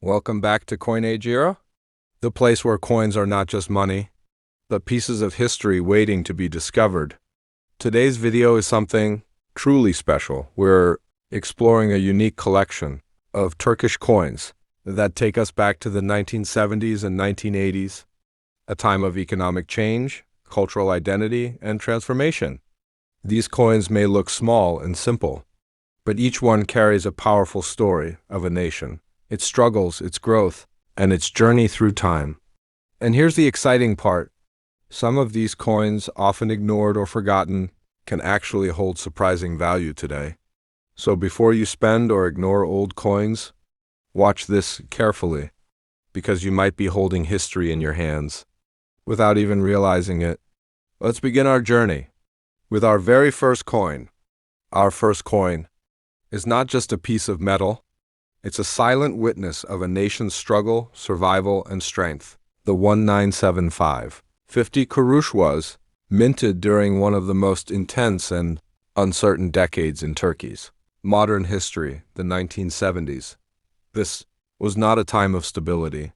Welcome back to CoinAgeEra, the place where coins are not just money, but pieces of history waiting to be discovered. Today's video is something truly special. We're exploring a unique collection of Turkish coins that take us back to the 1970s and 1980s, a time of economic change, cultural identity, and transformation. These coins may look small and simple, but each one carries a powerful story of a nation, its struggles, its growth, and its journey through time. And here's the exciting part. Some of these coins, often ignored or forgotten, can actually hold surprising value today. So before you spend or ignore old coins, watch this carefully, because you might be holding history in your hands without even realizing it. Let's begin our journey with our very first coin. Our first coin is not just a piece of metal. It's a silent witness of a nation's struggle, survival, and strength. The 1975 50 Kurus was minted during one of the most intense and uncertain decades in Turkey's modern history, the 1970s. This was not a time of stability.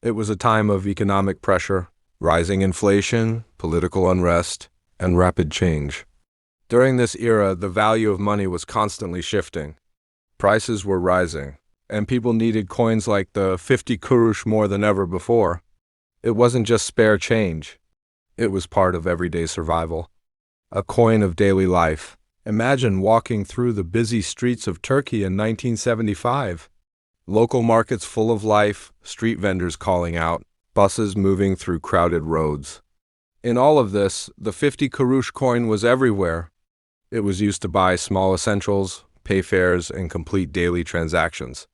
It was a time of economic pressure, rising inflation, political unrest, and rapid change. During this era, the value of money was constantly shifting. Prices were rising, and people needed coins like the 50 Kurus more than ever before. It wasn't just spare change. It was part of everyday survival. A coin of daily life. Imagine walking through the busy streets of Turkey in 1975. Local markets full of life, street vendors calling out, buses moving through crowded roads. In all of this, the 50 Kurus coin was everywhere. It was used to buy small essentials, pay fares, and complete daily transactions.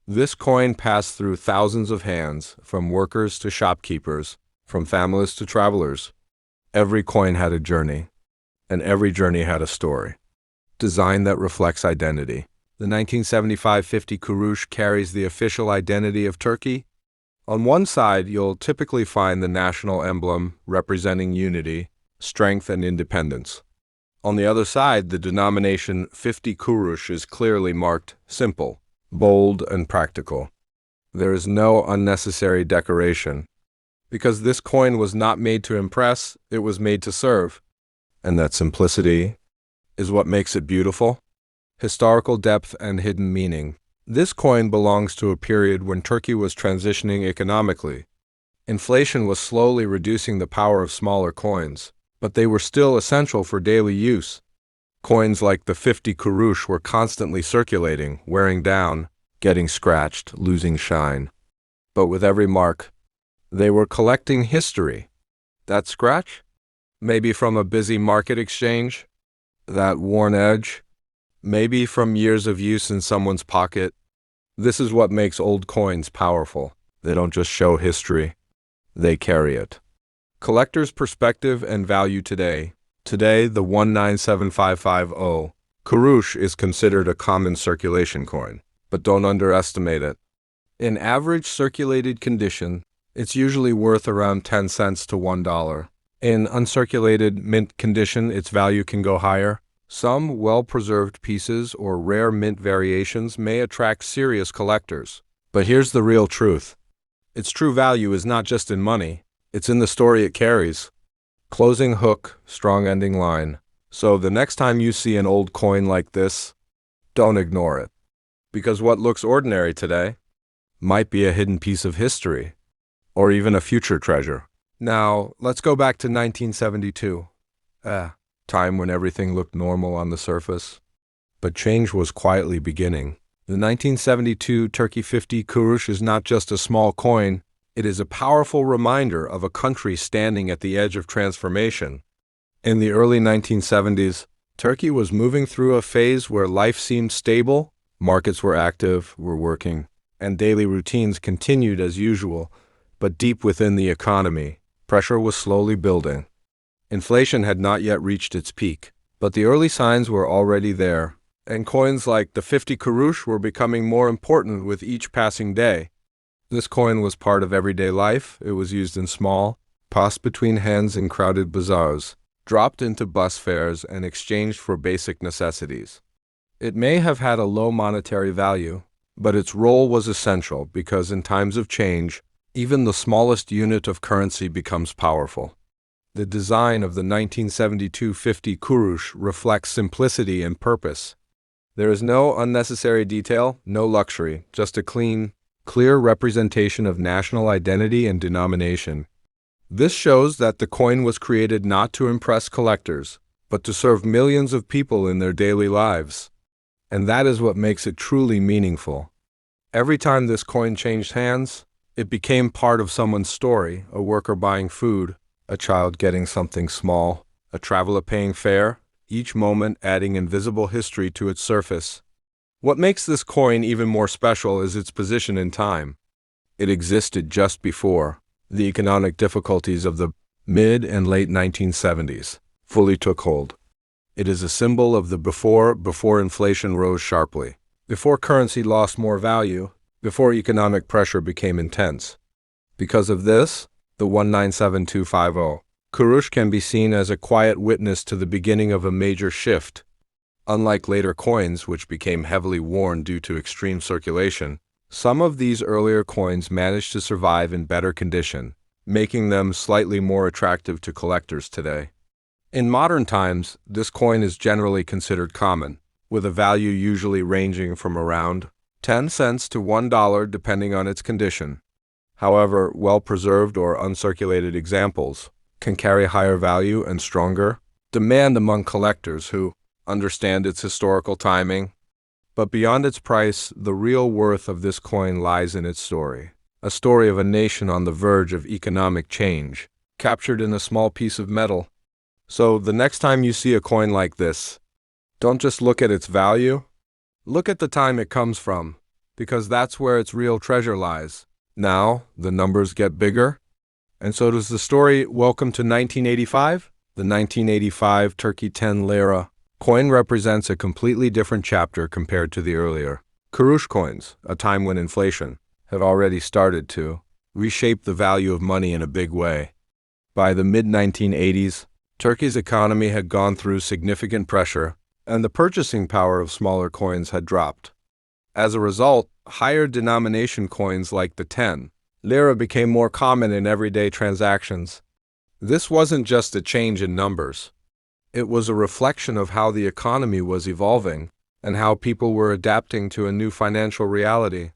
This coin passed through thousands of hands, from workers to shopkeepers, from families to travelers. Every coin had a journey, and every journey had a story. Design that reflects identity. The 1975 50 Kurus carries the official identity of Turkey. On one side, you'll typically find the national emblem representing unity, strength, and independence. On the other side, the denomination 50 Kurus is clearly marked simple, bold, and practical. There is no unnecessary decoration, because this coin was not made to impress, it was made to serve. And that simplicity is what makes it beautiful. Historical depth and hidden meaning. This coin belongs to a period when Turkey was transitioning economically. Inflation was slowly reducing the power of smaller coins, but they were still essential for daily use. Coins like the 50 Kurus were constantly circulating, wearing down, getting scratched, losing shine. But with every mark, they were collecting history. That scratch? Maybe from a busy market exchange? That worn edge? Maybe from years of use in someone's pocket? This is what makes old coins powerful. They don't just show history, they carry it. Collector's perspective and value today. Today, the 197550 Kurus is considered a common circulation coin, but don't underestimate it. In average circulated condition, it's usually worth around 10 cents to $1. In uncirculated mint condition, its value can go higher. Some well-preserved pieces or rare mint variations may attract serious collectors. But here's the real truth. Its true value is not just in money, it's in the story it carries. Closing hook, strong ending line. So the next time you see an old coin like this, don't ignore it. Because what looks ordinary today might be a hidden piece of history, or even a future treasure. Now, let's go back to 1972. Time when everything looked normal on the surface. But change was quietly beginning. The 1972 Turkey 50 Kurus is not just a small coin, it is a powerful reminder of a country standing at the edge of transformation. In the early 1970s, Turkey was moving through a phase where life seemed stable, markets were active, were working, and daily routines continued as usual. But deep within the economy, pressure was slowly building. Inflation had not yet reached its peak, but the early signs were already there, and coins like the 50 Kurus were becoming more important with each passing day. This coin was part of everyday life. It was used in small, passed between hands in crowded bazaars, dropped into bus fares, and exchanged for basic necessities. It may have had a low monetary value, But its role was essential because in times of change, even the smallest unit of currency becomes powerful. The design of the 1972 50 Kurus reflects simplicity and purpose. There is no unnecessary detail, no luxury, just a clean, clear representation of national identity and denomination. This shows that the coin was created not to impress collectors, but to serve millions of people in their daily lives. And that is what makes it truly meaningful. Every time this coin changed hands, it became part of someone's story: a worker buying food, a child getting something small, a traveler paying fare, each moment adding invisible history to its surface. What makes this coin even more special is its position in time. It existed just before the economic difficulties of the mid and late 1970s fully took hold. It is a symbol of the before inflation rose sharply, before currency lost more value, before economic pressure became intense. Because of this, the 197250 Kurus can be seen as a quiet witness to the beginning of a major shift. Unlike later coins, which became heavily worn due to extreme circulation, some of these earlier coins managed to survive in better condition, making them slightly more attractive to collectors today. In modern times, this coin is generally considered common, with a value usually ranging from around 10 cents to $1 depending on its condition. However, well-preserved or uncirculated examples can carry higher value and stronger demand among collectors who understand its historical timing. But beyond its price, the real worth of this coin lies in its story. A story of a nation on the verge of economic change, captured in a small piece of metal. So the next time you see a coin like this, don't just look at its value, look at the time it comes from, because that's where its real treasure lies. Now, the numbers get bigger, and so does the story. Welcome to 1985. The 1985 Turkey 10 Lira coin represents a completely different chapter compared to the earlier Kurus coins, a time when inflation had already started to reshape the value of money in a big way. By the mid-1980s, Turkey's economy had gone through significant pressure, and the purchasing power of smaller coins had dropped. As a result, higher denomination coins like the 10 Lira became more common in everyday transactions. This wasn't just a change in numbers. It was a reflection of how the economy was evolving and how people were adapting to a new financial reality.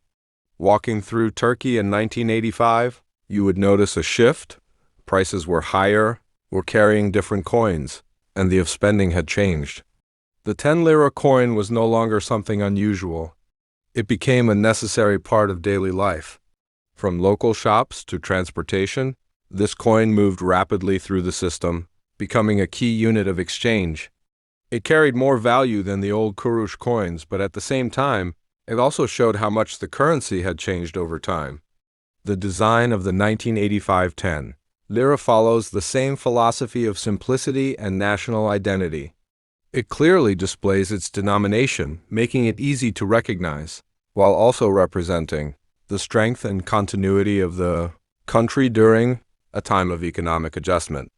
Walking through Turkey in 1985, you would notice a shift. Prices were higher, were carrying different coins, and the of spending had changed. The 10 Lira coin was no longer something unusual. It became a necessary part of daily life. From local shops to transportation, this coin moved rapidly through the system, becoming a key unit of exchange. It carried more value than the old Kurus coins, but at the same time, it also showed how much the currency had changed over time. The design of the 1985 10 Lira follows the same philosophy of simplicity and national identity. It clearly displays its denomination, making it easy to recognize, while also representing the strength and continuity of the country during a time of economic adjustment.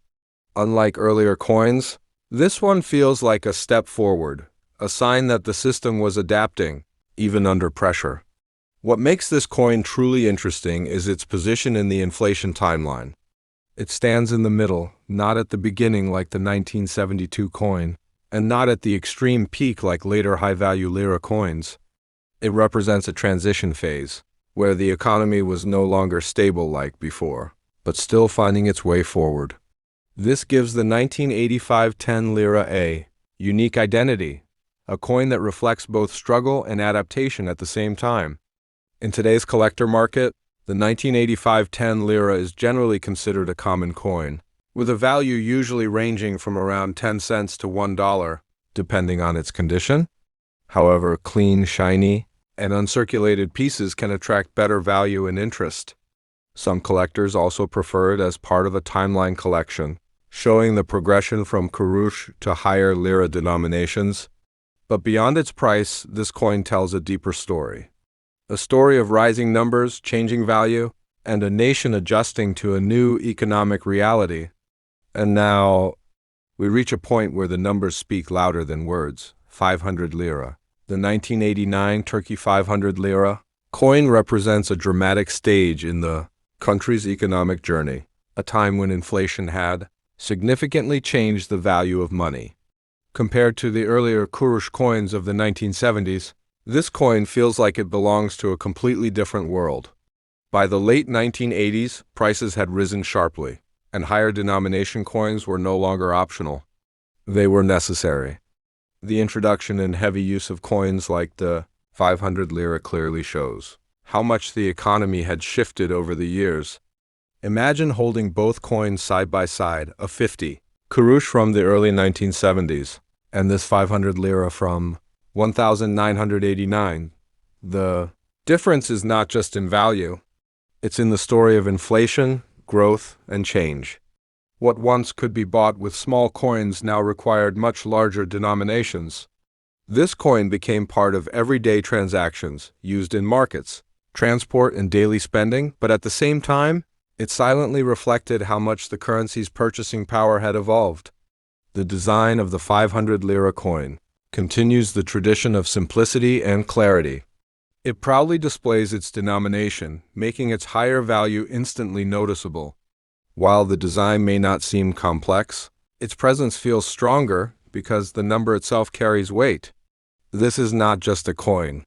Unlike earlier coins, this one feels like a step forward, a sign that the system was adapting, even under pressure. What makes this coin truly interesting is its position in the inflation timeline. It stands in the middle, not at the beginning like the 1972 coin, and not at the extreme peak like later high-value Lira coins. It represents a transition phase, where the economy was no longer stable like before, but still finding its way forward. This gives the 1985 10 Lira a unique identity, a coin that reflects both struggle and adaptation at the same time. In today's collector market, the 1985 10 Lira is generally considered a common coin, with a value usually ranging from around 10 cents to $1, depending on its condition. However, clean, shiny, and uncirculated pieces can attract better value and interest. Some collectors also prefer it as part of a timeline collection, showing the progression from Kurus to higher Lira denominations. But beyond its price, this coin tells a deeper story. A story of rising numbers, changing value, and a nation adjusting to a new economic reality. And now, we reach a point where the numbers speak louder than words. 500 Lira. The 1989 Turkey 500 Lira coin represents a dramatic stage in the country's economic journey, a time when inflation had significantly changed the value of money. Compared to the earlier Kurus coins of the 1970s, this coin feels like it belongs to a completely different world. By the late 1980s, prices had risen sharply, and higher denomination coins were no longer optional. They were necessary. The introduction and heavy use of coins like the 500 Lira clearly shows how much the economy had shifted over the years. Imagine holding both coins side by side, a 50 Kurus from the early 1970s, and this 500 Lira from 1989. The difference is not just in value. It's in the story of inflation, growth, and change. What once could be bought with small coins now required much larger denominations. This coin became part of everyday transactions, used in markets, transport, and daily spending, but at the same time, it silently reflected how much the currency's purchasing power had evolved. The design of the 500 Lira coin continues the tradition of simplicity and clarity. It proudly displays its denomination, making its higher value instantly noticeable. While the design may not seem complex, its presence feels stronger because the number itself carries weight. This is not just a coin.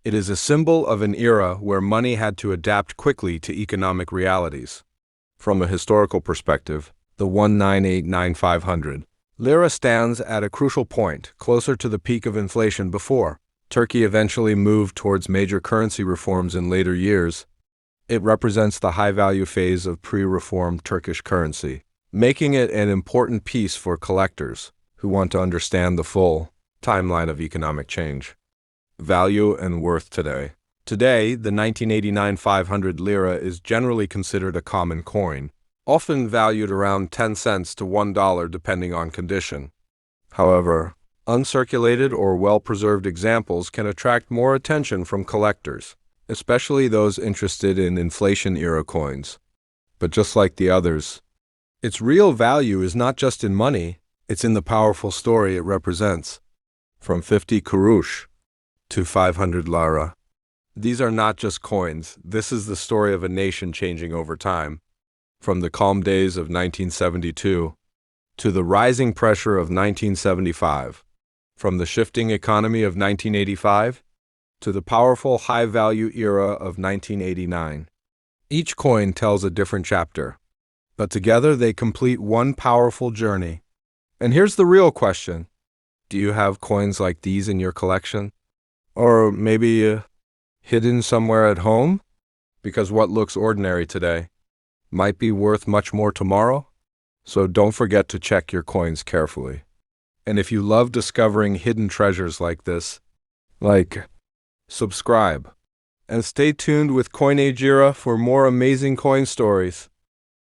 It is a symbol of an era where money had to adapt quickly to economic realities. From a historical perspective, the 1989 500 Lira stands at a crucial point, closer to the peak of inflation before Turkey eventually moved towards major currency reforms in later years. It represents the high-value phase of pre-reformed Turkish currency, making it an important piece for collectors who want to understand the full timeline of economic change. Value and worth today. Today, the 1989 500 Lira is generally considered a common coin, often valued around 10 cents to $1 depending on condition. However, uncirculated or well-preserved examples can attract more attention from collectors, especially those interested in inflation-era coins. But just like the others, its real value is not just in money, it's in the powerful story it represents. From 50 Kurus to 500 Lira. These are not just coins, this is the story of a nation changing over time. From the calm days of 1972 to the rising pressure of 1975. From the shifting economy of 1985 to the powerful high-value era of 1989. Each coin tells a different chapter, but together they complete one powerful journey. And here's the real question. Do you have coins like these in your collection? Or maybe hidden somewhere at home? Because what looks ordinary today might be worth much more tomorrow. So don't forget to check your coins carefully. And if you love discovering hidden treasures like this, subscribe, and stay tuned with CoinAgeEra for more amazing coin stories.